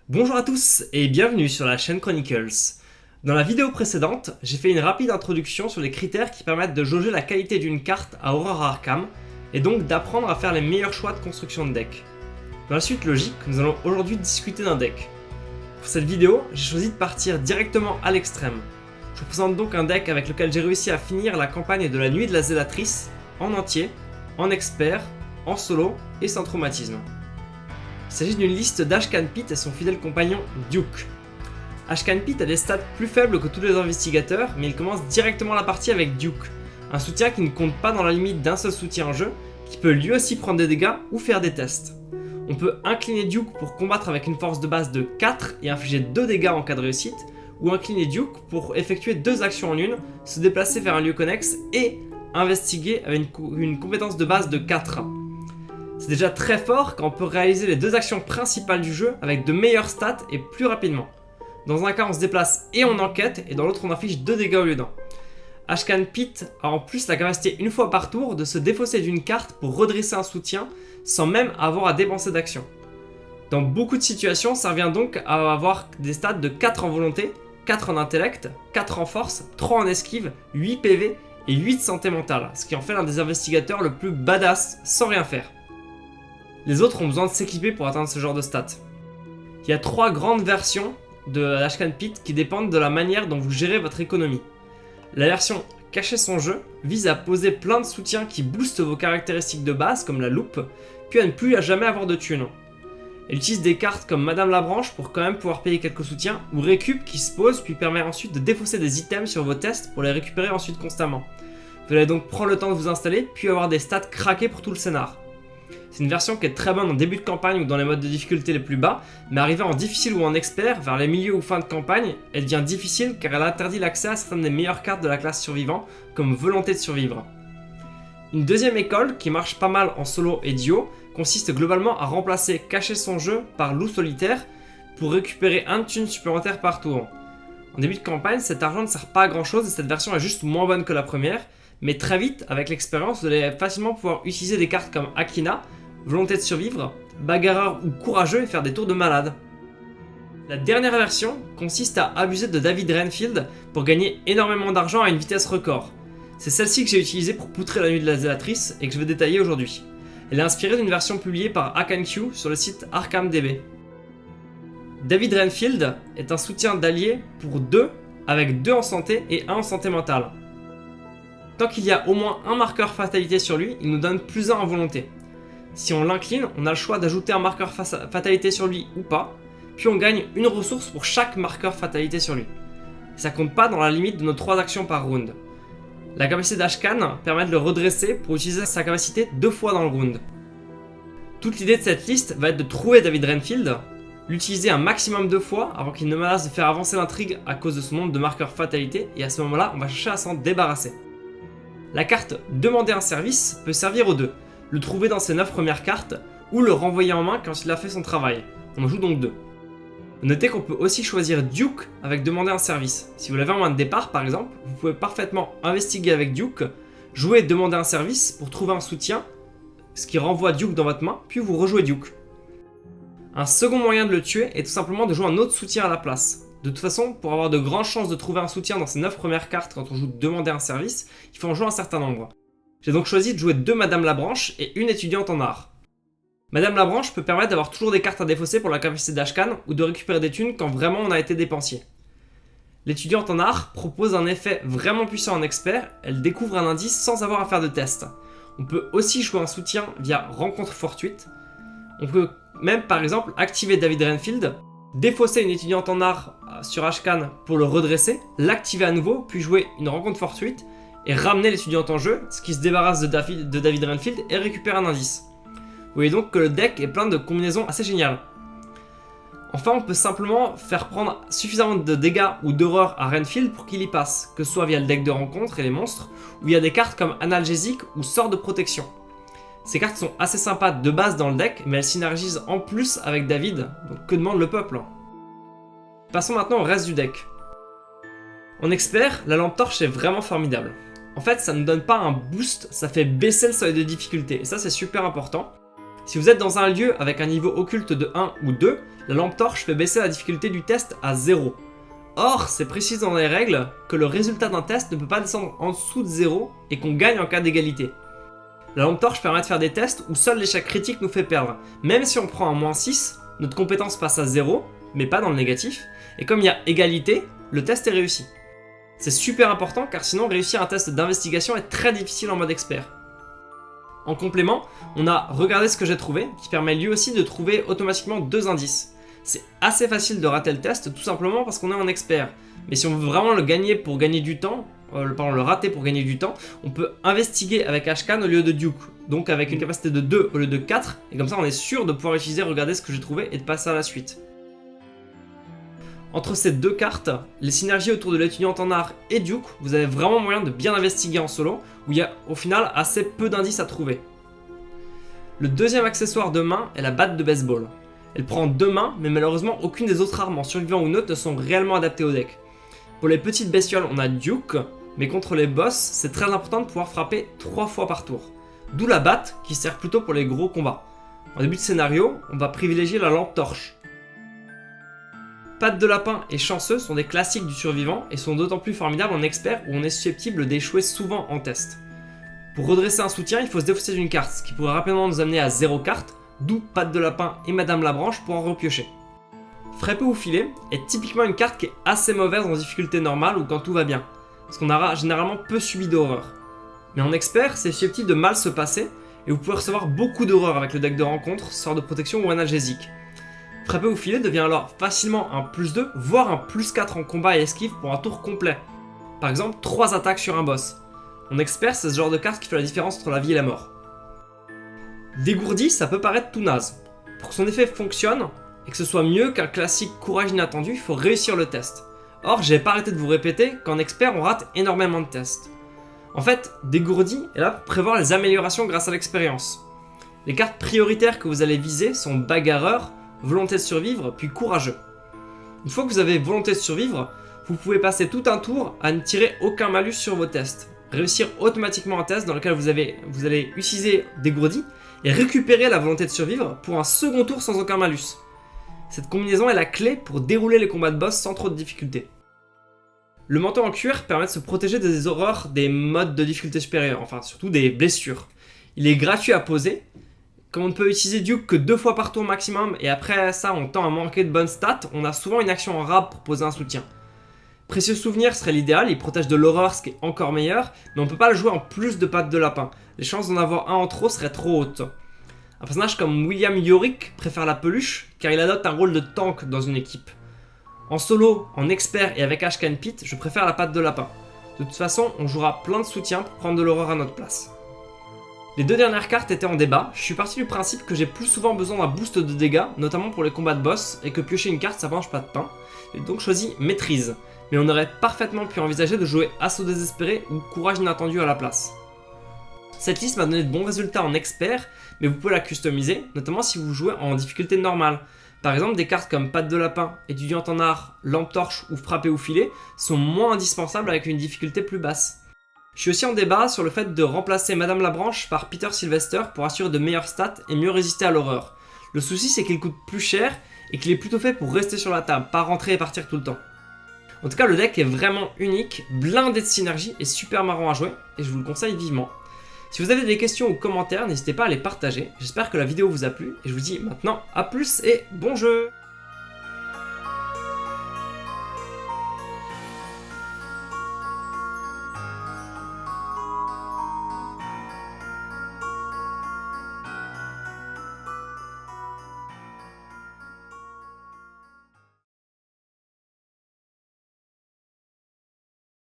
Bonjour à tous et bienvenue sur la chaîne Chronicles. Dans la vidéo précédente, j'ai fait une rapide introduction sur les critères qui permettent de jauger la qualité d'une carte à Horror Arkham et donc d'apprendre à faire les meilleurs choix de construction de deck. Dans la suite logique, nous allons aujourd'hui discuter d'un deck. Pour cette vidéo, j'ai choisi de partir directement à l'extrême. Je vous présente donc un deck avec lequel j'ai réussi à finir la campagne de la Nuit de la Zélatrice en entier, en expert, en solo et sans traumatisme. Il s'agit d'une liste d'Ashcan Pitt et son fidèle compagnon Duke. Ashcan Pitt a des stats plus faibles que tous les investigateurs, mais il commence directement la partie avec Duke, un soutien qui ne compte pas dans la limite d'un seul soutien en jeu, qui peut lui aussi prendre des dégâts ou faire des tests. On peut incliner Duke pour combattre avec une force de base de 4 et infliger 2 dégâts en cas de réussite, ou incliner Duke pour effectuer 2 actions en une, se déplacer vers un lieu connexe et investiguer avec une compétence de base de 4. C'est déjà très fort quand on peut réaliser les 2 actions principales du jeu avec de meilleures stats et plus rapidement. Dans un cas on se déplace et on enquête, et dans l'autre on inflige 2 dégâts au lieu d'un. Ashcan Pitt a en plus la capacité une fois par tour de se défausser d'une carte pour redresser un soutien sans même avoir à dépenser d'action. Dans beaucoup de situations, ça revient donc à avoir des stats de 4 en volonté, 4 en intellect, 4 en force, 3 en esquive, 8 PV et 8 santé mentale, ce qui en fait l'un des investigateurs le plus badass sans rien faire. Les autres ont besoin de s'équiper pour atteindre ce genre de stats. Il y a 3 grandes versions de Ashcan Pitt qui dépendent de la manière dont vous gérez votre économie. La version Cacher son jeu vise à poser plein de soutiens qui boostent vos caractéristiques de base comme la loupe, puis à ne plus jamais avoir de thunes. Elle utilise des cartes comme Madame Labranche pour quand même pouvoir payer quelques soutiens, ou Récup qui se pose puis permet ensuite de défausser des items sur vos tests pour les récupérer ensuite constamment. Vous allez donc prendre le temps de vous installer puis avoir des stats craquées pour tout le scénar. C'est une version qui est très bonne en début de campagne ou dans les modes de difficulté les plus bas, mais arrivée en difficile ou en expert, vers les milieux ou fin de campagne, elle devient difficile car elle interdit l'accès à certaines des meilleures cartes de la classe survivant, comme Volonté de survivre. Une deuxième école, qui marche pas mal en solo et duo, consiste globalement à remplacer Cacher son jeu par Loup solitaire pour récupérer un thune supplémentaire par tour. En début de campagne, cet argent ne sert pas à grand chose et cette version est juste moins bonne que la première, mais très vite, avec l'expérience, vous allez facilement pouvoir utiliser des cartes comme Akina, Volonté de survivre, bagarreur ou courageux et faire des tours de malade. La dernière version consiste à abuser de David Renfield pour gagner énormément d'argent à une vitesse record. C'est celle-ci que j'ai utilisée pour poutrer la Nuit de la Zélatrice et que je vais détailler aujourd'hui. Elle est inspirée d'une version publiée par AkanQ sur le site ArkhamDB. David Renfield est un soutien d'allié pour 2 avec 2 en santé et 1 en santé mentale. Tant qu'il y a au moins un marqueur fatalité sur lui, il nous donne plus 1 en volonté. Si on l'incline, on a le choix d'ajouter un marqueur fatalité sur lui ou pas, puis on gagne une ressource pour chaque marqueur fatalité sur lui. Ça compte pas dans la limite de nos 3 actions par round. La capacité d'Ashcan permet de le redresser pour utiliser sa capacité 2 fois dans le round. Toute l'idée de cette liste va être de trouver David Renfield, l'utiliser un maximum de fois avant qu'il ne menace de faire avancer l'intrigue à cause de son nombre de marqueurs fatalité, et à ce moment-là, on va chercher à s'en débarrasser. La carte Demander un service peut servir aux deux. Le trouver dans ses 9 premières cartes, ou le renvoyer en main quand il a fait son travail. On en joue donc 2. Notez qu'on peut aussi choisir Duke avec Demander un service. Si vous l'avez en main de départ par exemple, vous pouvez parfaitement investiguer avec Duke, jouer Demander un service pour trouver un soutien, ce qui renvoie Duke dans votre main, puis vous rejouez Duke. Un second moyen de le tuer est tout simplement de jouer un autre soutien à la place. De toute façon, pour avoir de grandes chances de trouver un soutien dans ces 9 premières cartes quand on joue Demander un service, il faut en jouer un certain nombre. J'ai donc choisi de jouer 2 Madame Labranche et une étudiante en art. Madame Labranche peut permettre d'avoir toujours des cartes à défausser pour la capacité d'Ashcan ou de récupérer des thunes quand vraiment on a été dépensier. L'étudiante en art propose un effet vraiment puissant en expert, elle découvre un indice sans avoir à faire de test. On peut aussi jouer un soutien via rencontre fortuite. On peut même par exemple activer David Renfield, défausser une étudiante en art sur Ashcan pour le redresser, l'activer à nouveau, puis jouer une rencontre fortuite et ramener l'étudiante en jeu, ce qui se débarrasse de David Renfield et récupère un indice. Vous voyez donc que le deck est plein de combinaisons assez géniales. Enfin, on peut simplement faire prendre suffisamment de dégâts ou d'horreur à Renfield pour qu'il y passe, que ce soit via le deck de rencontre et les monstres, ou via des cartes comme analgésique ou sort de protection. Ces cartes sont assez sympas de base dans le deck, mais elles synergisent en plus avec David, donc que demande le peuple? Passons maintenant au reste du deck. En expert, la lampe torche est vraiment formidable. En fait, ça ne donne pas un boost, ça fait baisser le seuil de difficulté, et ça c'est super important. Si vous êtes dans un lieu avec un niveau occulte de 1 ou 2, la lampe torche fait baisser la difficulté du test à 0. Or, c'est précisé dans les règles que le résultat d'un test ne peut pas descendre en dessous de 0 et qu'on gagne en cas d'égalité. La lampe torche permet de faire des tests où seul l'échec critique nous fait perdre. Même si on prend un -6, notre compétence passe à 0, mais pas dans le négatif, et comme il y a égalité, le test est réussi. C'est super important car sinon réussir un test d'investigation est très difficile en mode expert. En complément, on a regardé ce que j'ai trouvé, qui permet lui aussi de trouver automatiquement 2 indices. C'est assez facile de rater le test tout simplement parce qu'on est en expert. Mais si on veut vraiment le gagner pour gagner du temps, le rater pour gagner du temps, on peut investiguer avec Ashcan au lieu de Duke. Donc avec une capacité de 2 au lieu de 4, et comme ça on est sûr de pouvoir utiliser, regarder ce que j'ai trouvé et de passer à la suite. Entre ces deux cartes, les synergies autour de l'étudiante en art et Duke, vous avez vraiment moyen de bien investiguer en solo, où il y a au final assez peu d'indices à trouver. Le deuxième accessoire de main est la batte de baseball. Elle prend 2 mains, mais malheureusement aucune des autres armes en survivant ou neutre ne sont réellement adaptées au deck. Pour les petites bestioles, on a Duke, mais contre les boss, c'est très important de pouvoir frapper 3 fois par tour. D'où la batte, qui sert plutôt pour les gros combats. En début de scénario, on va privilégier la lampe torche. Patte de lapin et chanceux sont des classiques du survivant et sont d'autant plus formidables en expert où on est susceptible d'échouer souvent en test. Pour redresser un soutien, il faut se défausser d'une carte, ce qui pourrait rapidement nous amener à 0 carte, d'où Patte de lapin et Madame la branche pour en repiocher. Frapper ou filer est typiquement une carte qui est assez mauvaise en difficulté normale ou quand tout va bien, parce qu'on aura généralement peu subi d'horreur. Mais en expert, c'est susceptible de mal se passer et vous pouvez recevoir beaucoup d'horreur avec le deck de rencontre, sort de protection ou analgésique. Frapper ou filer devient alors facilement un +2, voire un +4 en combat et esquive pour un tour complet. Par exemple, 3 attaques sur un boss. En expert, c'est ce genre de carte qui fait la différence entre la vie et la mort. Dégourdi, ça peut paraître tout naze. Pour que son effet fonctionne, et que ce soit mieux qu'un classique courage inattendu, il faut réussir le test. Or, j'ai pas arrêté de vous répéter qu'en expert, on rate énormément de tests. En fait, Dégourdi est là pour prévoir les améliorations grâce à l'expérience. Les cartes prioritaires que vous allez viser sont Bagarreur, Volonté de survivre, puis Courageux. Une fois que vous avez Volonté de survivre, vous pouvez passer tout un tour à ne tirer aucun malus sur vos tests. Réussir automatiquement un test dans lequel vous allez utiliser Dégourdi et récupérer la volonté de survivre pour un second tour sans aucun malus. Cette combinaison est la clé pour dérouler les combats de boss sans trop de difficultés. Le manteau en cuir permet de se protéger des horreurs des modes de difficulté supérieure, enfin surtout des blessures. Il est gratuit à poser, comme on ne peut utiliser Duke que 2 fois par tour maximum et après ça on tend à manquer de bonnes stats, on a souvent une action en rab pour poser un soutien. Précieux souvenir serait l'idéal, il protège de l'horreur, ce qui est encore meilleur, mais on peut pas le jouer en plus de pattes de lapin. Les chances d'en avoir un en trop seraient trop hautes. Un personnage comme William Yorick préfère la peluche, car il adopte un rôle de tank dans une équipe. En solo, en expert et avec Ashcan Pit, je préfère la patte de lapin. De toute façon, on jouera plein de soutien pour prendre de l'horreur à notre place. Les 2 dernières cartes étaient en débat, je suis parti du principe que j'ai plus souvent besoin d'un boost de dégâts, notamment pour les combats de boss, et que piocher une carte ça mange pas de pain. J'ai donc choisi Maîtrise. Mais on aurait parfaitement pu envisager de jouer Assaut désespéré ou Courage inattendu à la place. Cette liste m'a donné de bons résultats en expert, mais vous pouvez la customiser, notamment si vous jouez en difficulté normale. Par exemple, des cartes comme Patte de lapin, Étudiante en art, Lampe torche ou Frapper ou filer sont moins indispensables avec une difficulté plus basse. Je suis aussi en débat sur le fait de remplacer Madame la branche par Peter Sylvester pour assurer de meilleures stats et mieux résister à l'horreur. Le souci c'est qu'il coûte plus cher et qu'il est plutôt fait pour rester sur la table, pas rentrer et partir tout le temps. En tout cas, le deck est vraiment unique, blindé de synergie et super marrant à jouer, et je vous le conseille vivement. Si vous avez des questions ou commentaires, n'hésitez pas à les partager. J'espère que la vidéo vous a plu, et je vous dis maintenant à plus et bon jeu!